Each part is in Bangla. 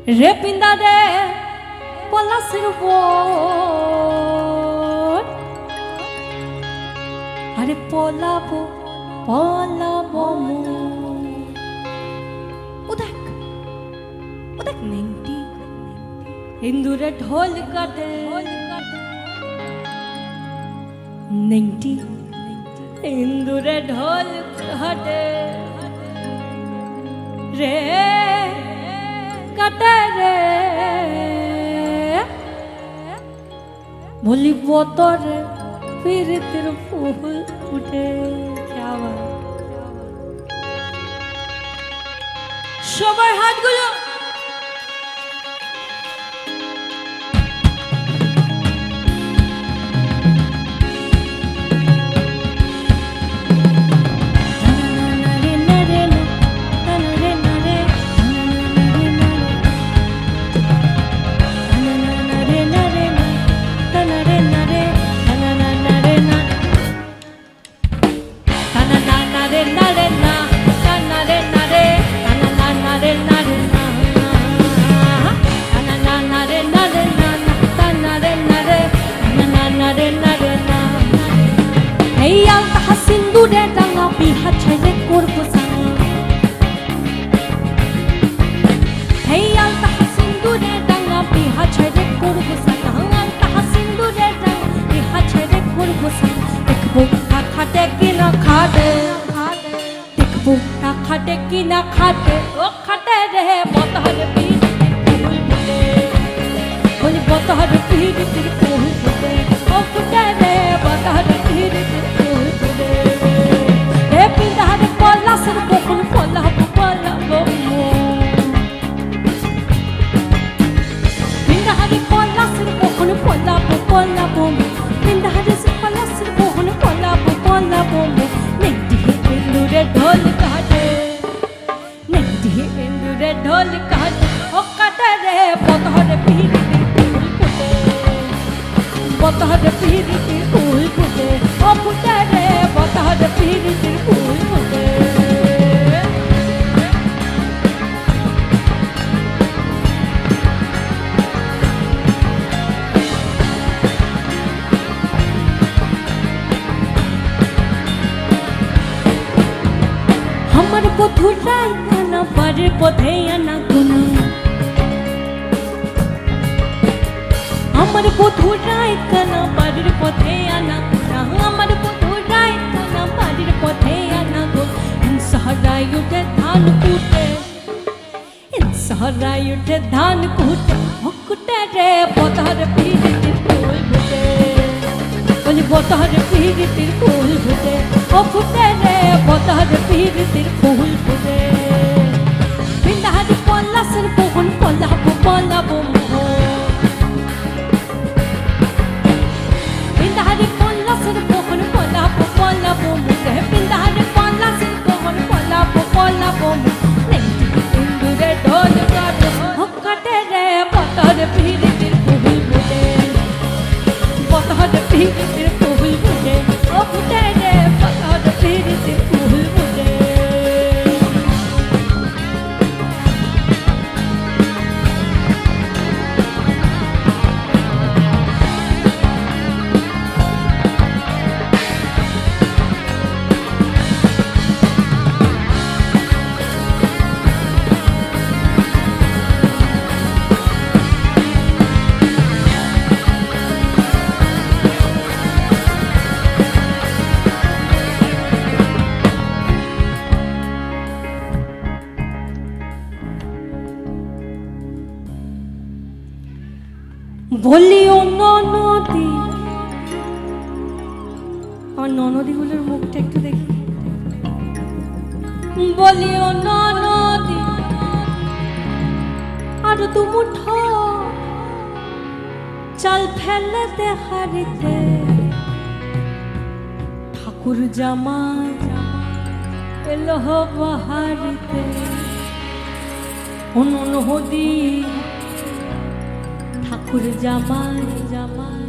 রে পিন্দা রে পলাশের উপর আরে পলাবো পলাবো ও দেখ নেংটি হিন্দুরে ঢোল কাটে নেংটি হিন্দুরে ঢোল কাটে রে কাটে রে বলি বতরে পীড়িতের ফুল ফুটে সবার হাতগুলো খাটে কি না খাটে ও খাটে রে বতহর পীর বলি বতহর পীর তীর ফুল ফুটে ও ফুটে রে বতহর পীর তীর ফুল ফুটে রে পিন্দা রে পলাশের বকুল পলাবো পলাবো পিন্দা রে পলাশের বকুল পলাবো পলাবো পিন্দা রে পলাশের বকুল পলাবো পলাবো নেংটি হিন্দুরে ঢোল ঢোল কাটে ও কাটে রে বতহর পীর ফুল ফুটে বতহর পীর ফুল ফুটে ও ফুটে রে বতহর পীর ফুল ফুটে আমার বধুরাই কানা বাড়ির পথে আনা গুনা আমার বধুরাই কানা বাড়ির পথে আনা গুনা আমার বধুরাই কানা বাড়ির পথে আনা গুনা সহরাই উঠে ধান কুটে সহরাই উঠে ধান কুটে কুটে রে বতহর পীর ফুল ফুটে বলি বতহর পীর ফুল ফুটে ও ফুটে রে বতহর পীর ফুল ফুটে পিন্দা রে পলাশের বকুল পলাবো পলাবো পিন্দা রে পলাশের বকুল পলাবো পলাবো পিন্দা রে পলাশের বকুল পলাবো পলাবো নেংটি হিন্দুরে ঢোল কাটে ও কাটে রে বতহর পীর ফুল ফুটে বতহর পীর ফুল ফুটে ও ফুটে রে বতহর পীর ফুল ফুটে বলিও ননদী আমার ননদীগুলোর মুখটা একটু দেখি বলিও ননদী আর দু মুঠো চাল ফেলে দেখারিতে ঠাকুর জামাই এলো বাহারিতে ননদী ঠাকুর জামাই জামাই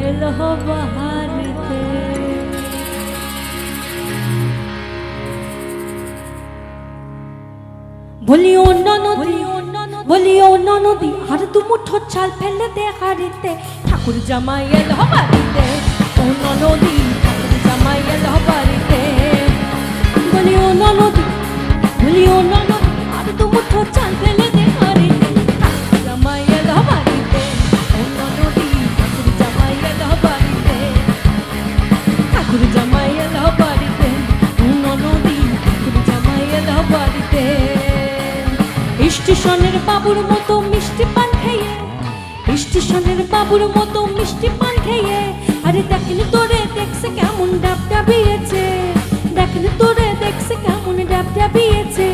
এলো বাহারিতে বলি অন্য নদী বলি ও ননদি আর দু মুঠো চাল ফেলে দে হাড়িতে, ঠাকুর জামাই এলো বাড়িতে। ও ননদি ঠাকুর জামাই এলো বাড়িতে। বলি ও ননদি, বলি ও ননদি আর দু মুঠো চাল ফেলে দে হাড়িতে, ঠাকুর জামাই এলো বাড়িতে। ও ননদি ঠাকুর জামাই এলো বাড়িতে, ঠাকুর জামাই এলো বাড়িতে। ও ননদি ঠাকুর জামাই এলো বাড়িতে। স্টেশনের বাবুর মতো মিষ্টি পান খেয়ে, স্টেশনের বাবুর মতো মিষ্টি পান খেয়ে, আরে দেখলি তোরে দেখছে কেমন ডাব ডাবিয়েছে, দেখলি তোরে দেখছে কেমন ডাব ডাবিয়েছে।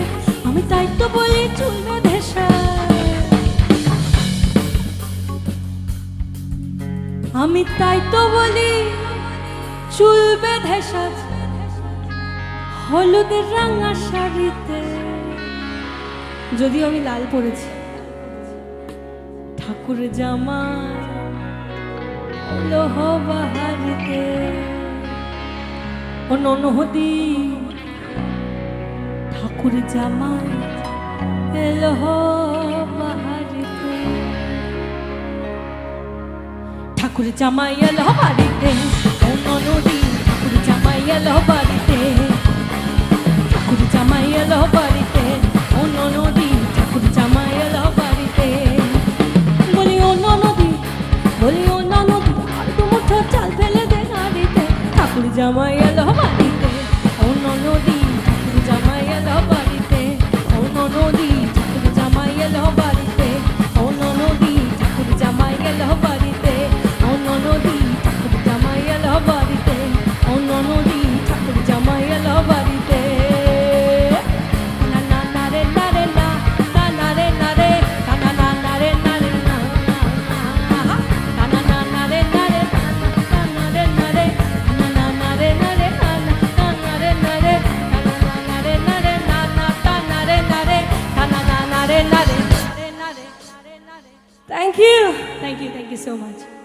আমি তাই তো বলি চুল বেঁধে সাজ, আমি তাই তো বলি চুল বেঁধে সাজ, হলুদের রাঙা শাড়িতে। যদিও আমি লাল পরেছি, ঠাকুর জামাই এলো বাহারিতে। ও ননদি ঠাকুর জামাই এলো বাহারিতে, ঠাকুর জামাই এলো বাড়িতে। ও ননদি ঠাকুর জামাই এলো বাড়িতে, ঠাকুর জামাই এলো বাড়িতে। ও ননদি ঠাকুর জামাই এলো বাড়িতে। বলি ও ননদি, বলি ও ননদি আর দু মুঠো চাল ফেলে দে হাড়িতে, ঠাকুর জামাই এলো বাড়িতে। ও ননদি ঠাকুর জামাই এলো বাড়িতে। ও ননদি ঠাকুর জামাই এলো বাড়িতে। ও ননদি ঠাকুর জামাই এলো বাড়িতে। ও ননদি ঠাকুর জামাই এলো বাড়িতে। ও ননদি ঠাকুর জামাই এলো বাড়িতে। Thank you so much.